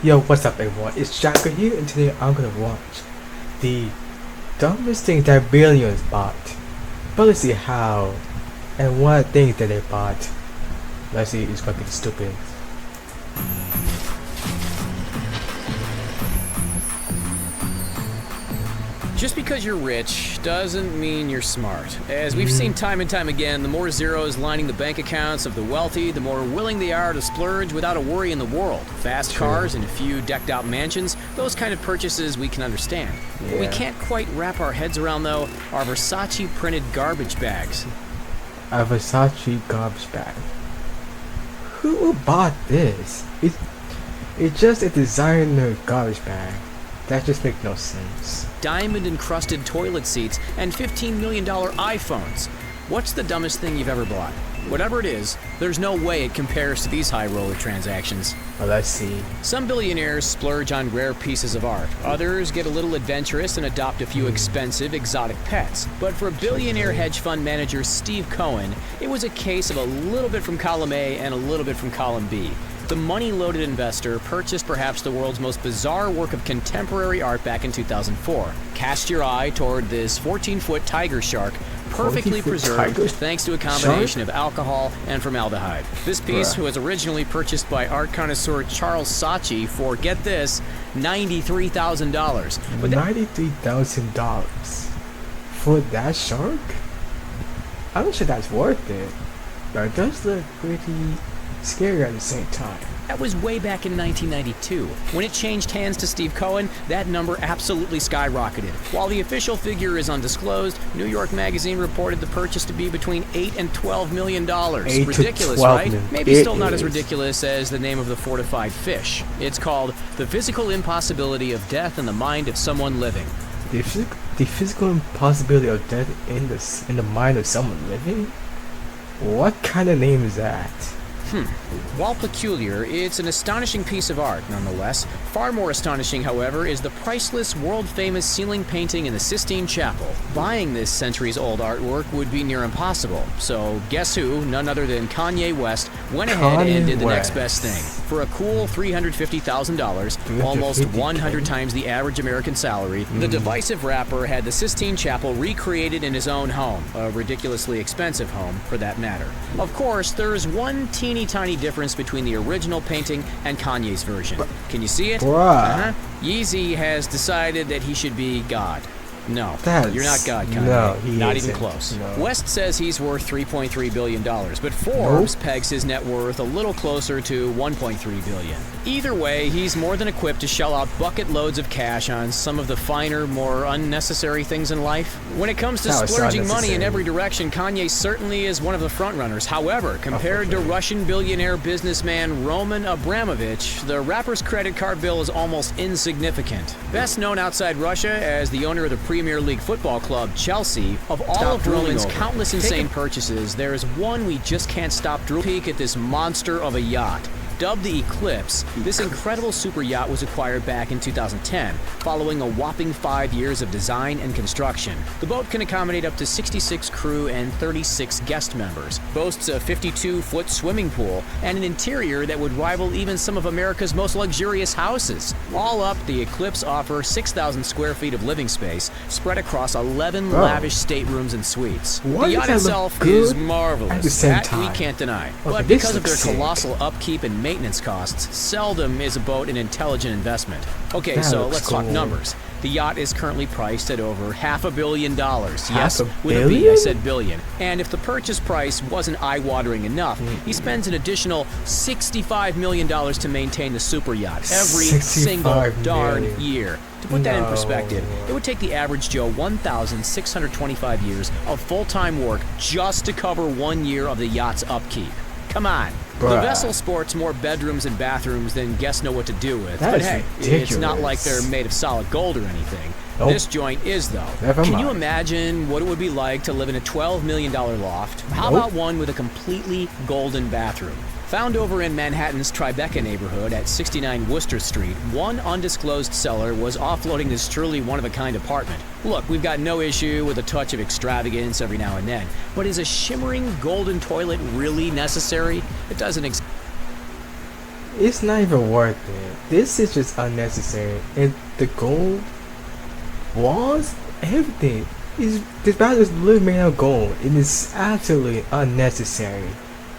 Yo, what's up everyone? It's Jacko here and today I'm gonna watch the dumbest thing that Billionaires bought. But let's see how and what things that they bought. Let's see, it's gonna be stupid. Just because you're rich doesn't mean you're smart. As we've seen time and time again, the more zeros lining the bank accounts of the wealthy, the more willing they are to splurge without a worry in the world. Fast cars and a few decked out mansions, those kind of purchases we can understand. What we can't quite wrap our heads around though are Versace printed garbage bags. A Versace garbage bag. Who bought this? It's just a designer garbage bag. That just makes no sense. Diamond encrusted toilet seats and $15 million iPhones. What's the dumbest thing you've ever bought? Whatever it is, there's no way it compares to these high roller transactions. Well, let's see. Some billionaires splurge on rare pieces of art. Others get a little adventurous and adopt a few expensive, exotic pets. But for billionaire hedge fund manager Steve Cohen, it was a case of a little bit from column A and a little bit from column B. The money-loaded investor purchased perhaps the world's most bizarre work of contemporary art back in 2004. Cast your eye toward this 14-foot tiger shark, perfectly preserved thanks to a combination of alcohol and formaldehyde. This piece was originally purchased by art connoisseur Charles Saatchi for, get this, $93,000. $93,000 for that shark? I'm not sure that's worth it, but it does look pretty scary at the same time. That was way back in 1992. When it changed hands to Steve Cohen, that number absolutely skyrocketed. While the official figure is undisclosed, New York Magazine reported the purchase to be between $8 and $12 million. Ridiculous, right? Maybe still not as ridiculous as the name of the fortified fish. It's called The Physical Impossibility of Death in the Mind of Someone Living. The physical impossibility of death in the mind of someone living? What kind of name is that? While peculiar, it's an astonishing piece of art, nonetheless. Far more astonishing, however, is the priceless, world-famous ceiling painting in the Sistine Chapel. Buying this centuries-old artwork would be near impossible. So, guess who, none other than Kanye West, went ahead and did the next best thing. For a cool $350,000, almost 100 times the average American salary, the divisive rapper had the Sistine Chapel recreated in his own home, a ridiculously expensive home, for that matter. Of course, there's one teeny tiny difference between the original painting and Kanye's version. Can you see it? Yeezy has decided that he should be God. No, you're not God, Kanye. No, he not isn't. even close. No. West says he's worth $3.3 billion, but Forbes pegs his net worth a little closer to $1.3 billion. Either way, he's more than equipped to shell out bucket loads of cash on some of the finer, more unnecessary things in life. When it comes to splurging money in every direction, Kanye certainly is one of the frontrunners. However, compared to Russian billionaire businessman Roman Abramovich, the rapper's credit card bill is almost insignificant. Best known outside Russia as the owner of the Premier League football club Chelsea, of all of Roman's countless insane purchases, there is one we just can't stop drooling. Peek at this monster of a yacht. Dubbed the Eclipse, this incredible super yacht was acquired back in 2010, following a whopping 5 years of design and construction. The boat can accommodate up to 66 crew and 36 guest members, boasts a 52-foot swimming pool, and an interior that would rival even some of America's most luxurious houses. All up, the Eclipse offers 6,000 square feet of living space, spread across 11 lavish staterooms and suites. The yacht itself is marvelous, that we can't deny, but because of their colossal upkeep and maintenance costs, seldom is a boat an intelligent investment. Okay, so let's talk numbers. The yacht is currently priced at over $500 million. Yes, with a B, I said billion. And if the purchase price wasn't eye-watering enough, he spends an additional $65 million to maintain the super yacht every single darn year. To put that in perspective, it would take the average Joe 1,625 years of full-time work just to cover 1 year of the yacht's upkeep. Come on. The vessel sports more bedrooms and bathrooms than guests know what to do with. But hey, it's not like they're made of solid gold or anything. This joint is, though. Can you imagine what it would be like to live in a $12 million loft? How about one with a completely golden bathroom? Found over in Manhattan's Tribeca neighborhood at 69 Worcester Street, one undisclosed seller was offloading this truly one-of-a-kind apartment. Look, we've got no issue with a touch of extravagance every now and then, but is a shimmering golden toilet really necessary? It doesn't it's not even worth it. This is just unnecessary. And the gold walls, everything is this battle is literally made of gold. It is absolutely unnecessary.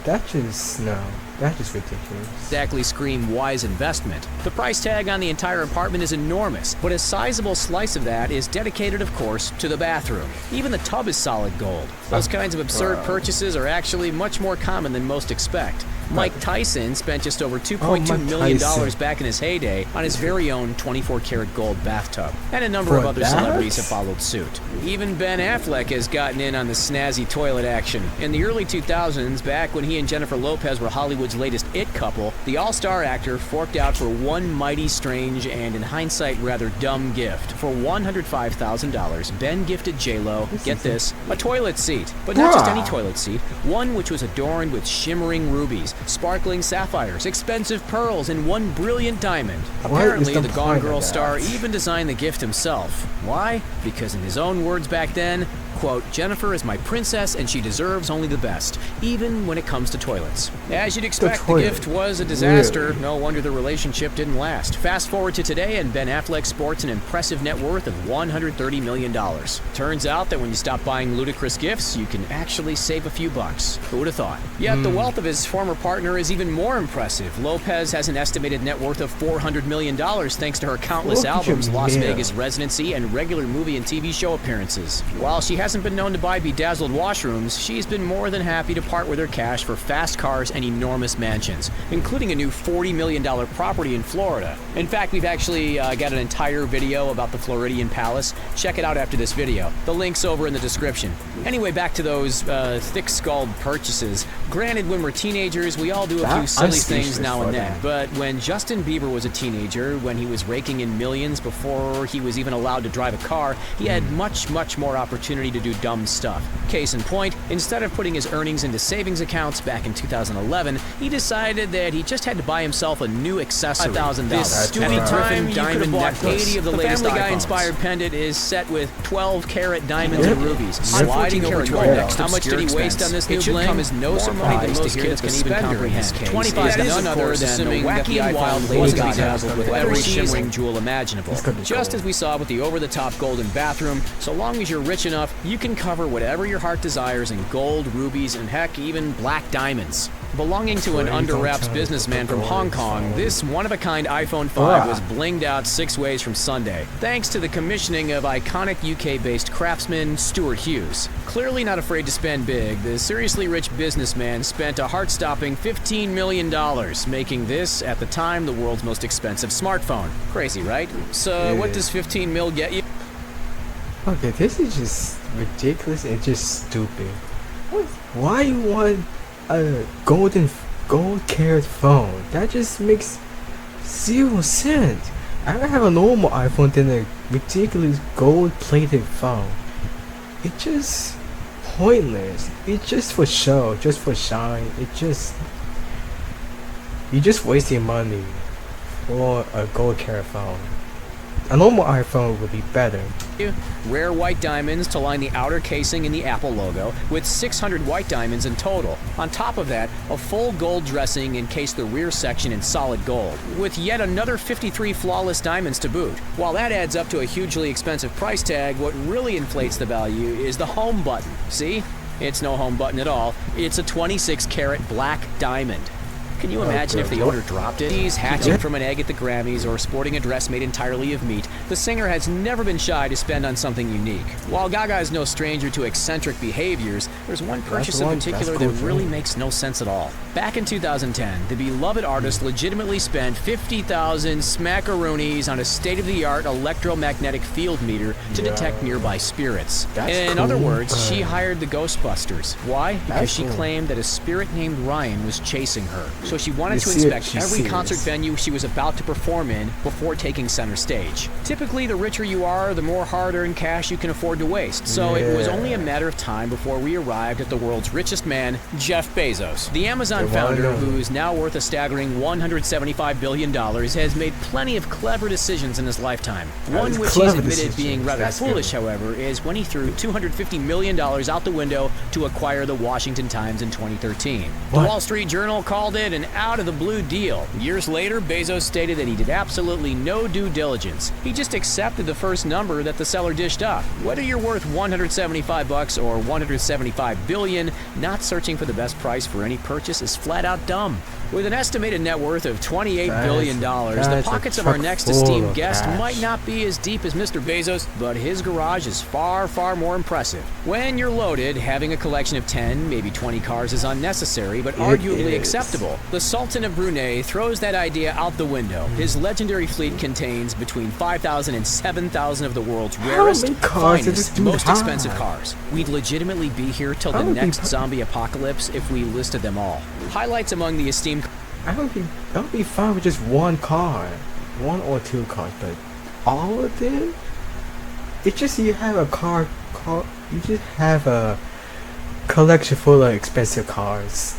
That's just no. That's just ridiculous. Exactly scream wise investment. The price tag on the entire apartment is enormous, but a sizable slice of that is dedicated, of course, to the bathroom. Even the tub is solid gold. Those kinds of absurd purchases are actually much more common than most expect. Mike Tyson spent just over $2.2 million back in his heyday on his very own 24-karat gold bathtub, and a number of other celebrities have followed suit. Even Ben Affleck has gotten in on the snazzy toilet action. In the early 2000s, back when he and Jennifer Lopez were Hollywood's latest it couple, the all-star actor forked out for one mighty strange and, in hindsight, rather dumb gift. For $105,000, Ben gifted J-Lo, get this, a toilet seat. But not just any toilet seat, one which was adorned with shimmering rubies, sparkling sapphires, expensive pearls, and one brilliant diamond. Apparently, the Gone Girl star even designed the gift himself. Why? Because in his own words back then, quote, Jennifer is my princess and she deserves only the best, even when it comes to toilets. As you'd expect, the gift was a disaster. Really? No wonder the relationship didn't last. Fast forward to today and Ben Affleck sports an impressive net worth of $130 million. Turns out that when you stop buying ludicrous gifts, you can actually save a few bucks. Who would have thought? Yet the wealth of his former partner is even more impressive. Lopez has an estimated net worth of $400 million thanks to her countless albums, Las Vegas residency, and regular movie and TV show appearances. While she hasn't been known to buy bedazzled washrooms, she's been more than happy to part with her cash for fast cars and enormous mansions, including a new $40 million property in Florida. In fact, we've actually got an entire video about the Floridian Palace. Check it out after this video. The link's over in the description. Anyway, back to those thick-skulled purchases. Granted, when we're teenagers, we all do a few silly things now and then. But when Justin Bieber was a teenager, when he was raking in millions before he was even allowed to drive a car, he had much more opportunity to do dumb stuff. Case in point, instead of putting his earnings into savings accounts back in 2011, he decided that he just had to buy himself a new accessory. $1,000. This stupid Griffin diamond necklace. 80 of the latest Family Guy-inspired pendant is set with 12-karat diamonds and rubies. Sliding over to our next How much did he waste on this new bling? It should come as no surprise that most kids can even comprehend. 25 is none other than the wacky and wild Lady Gaga with every shimmering jewel imaginable. Just as we saw with the over-the-top golden bathroom, so long as you're rich enough, you can cover whatever your heart desires in gold, rubies, and heck, even black diamonds. Belonging to an under-wraps businessman from Hong Kong, this one-of-a-kind iPhone 5 was blinged out 6 ways from Sunday, thanks to the commissioning of iconic UK-based craftsman Stuart Hughes. Clearly not afraid to spend big, the seriously rich businessman spent a heart-stopping $15 million, making this, at the time, the world's most expensive smartphone. Crazy, right? So what does 15 mil get you? Okay, this is just ridiculous and just stupid. Why you want a gold carat phone? That just makes 0 sense. I'd rather have a normal iPhone than a ridiculous gold-plated phone. It's just pointless. It's just for show, just for shine. You're just wasting money for a gold carat phone. A normal iPhone would be better. Rare white diamonds to line the outer casing in the Apple logo, with 600 white diamonds in total. On top of that, a full gold dressing encased the rear section in solid gold, with yet another 53 flawless diamonds to boot. While that adds up to a hugely expensive price tag, what really inflates the value is the home button. See? It's no home button at all. It's a 26-karat black diamond. Can you imagine if the owner dropped it? He's hatching from an egg at the Grammys or sporting a dress made entirely of meat. The singer has never been shy to spend on something unique. While Gaga is no stranger to eccentric behaviors, there's one purchase in particular that really makes no sense at all. Back in 2010, the beloved artist legitimately spent 50,000 smackaroonies on a state-of-the-art electromagnetic field meter to detect nearby spirits. In other words, she hired the Ghostbusters. Why? Because she claimed that a spirit named Ryan was chasing her. So she wanted to inspect every concert venue she was about to perform in before taking center stage. Typically, the richer you are, the more hard-earned cash you can afford to waste. So it was only a matter of time before we arrived at the world's richest man, Jeff Bezos. The Amazon founder, who's now worth a staggering $175 billion, has made plenty of clever decisions in his lifetime. One which he's admitted being rather foolish, however, is when he threw $250 million out the window to acquire the Washington Times in 2013. The Wall Street Journal called it an out-of-the-blue deal. Years later, Bezos stated that he did absolutely no due diligence. He just accepted the first number that the seller dished up. Whether you're worth $175 or $175 billion, not searching for the best price for any purchase is flat out dumb. With an estimated net worth of $28 billion, the pockets of our next esteemed guest might not be as deep as Mr. Bezos, but his garage is far, far more impressive. When you're loaded, having a collection of 10, maybe 20 cars is unnecessary, but arguably acceptable. The Sultan of Brunei throws that idea out the window. His legendary fleet contains between 5,000 and 7,000 of the world's rarest, finest, most expensive cars. We'd legitimately be here till the next zombie apocalypse if we listed them all. Highlights among the esteemed... I would be fine with just one car, one or two cars, but all of them? It's just you have a you just have a collection full of expensive cars.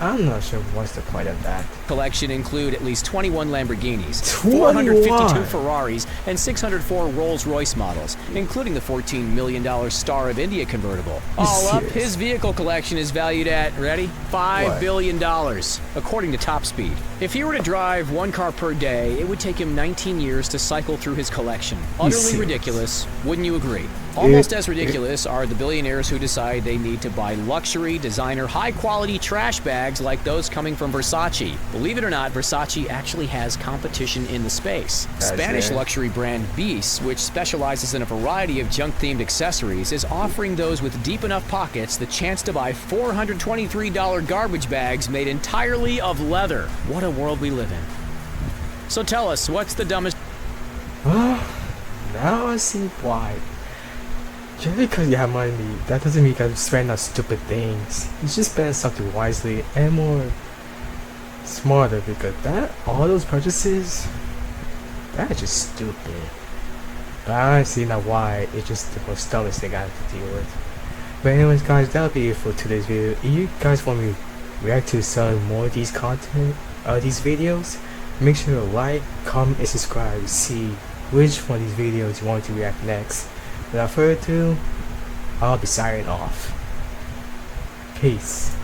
I'm not sure what's the point of that. Collection include at least 21 Lamborghinis, 21? 452 Ferraris, and 604 Rolls-Royce models, including the $14 million Star of India convertible. All up, his vehicle collection is valued at, ready? $5 billion, according to Top Speed. If he were to drive one car per day, it would take him 19 years to cycle through his collection. Utterly ridiculous, wouldn't you agree? Almost as ridiculous are the billionaires who decide they need to buy luxury, designer, high-quality trash bags like those coming from Versace. Believe it or not, Versace actually has competition in the space. Spanish luxury brand Beast, which specializes in a variety of junk-themed accessories, is offering those with deep enough pockets the chance to buy $423 garbage bags made entirely of leather. What a world we live in. So tell us, what's the dumbest... Now I see why. Just because you have money, that doesn't mean you can spend on stupid things. You should spend something wisely and more smarter, because all those purchases, that's just stupid. But I see now why it's just the most dumbest thing I have to deal with. But anyways guys, that'll be it for today's video. If you guys want me to react to some more of these these videos, make sure to like, comment, and subscribe to see which one of these videos you want to react next. Without further ado, I'll be signing off. Peace.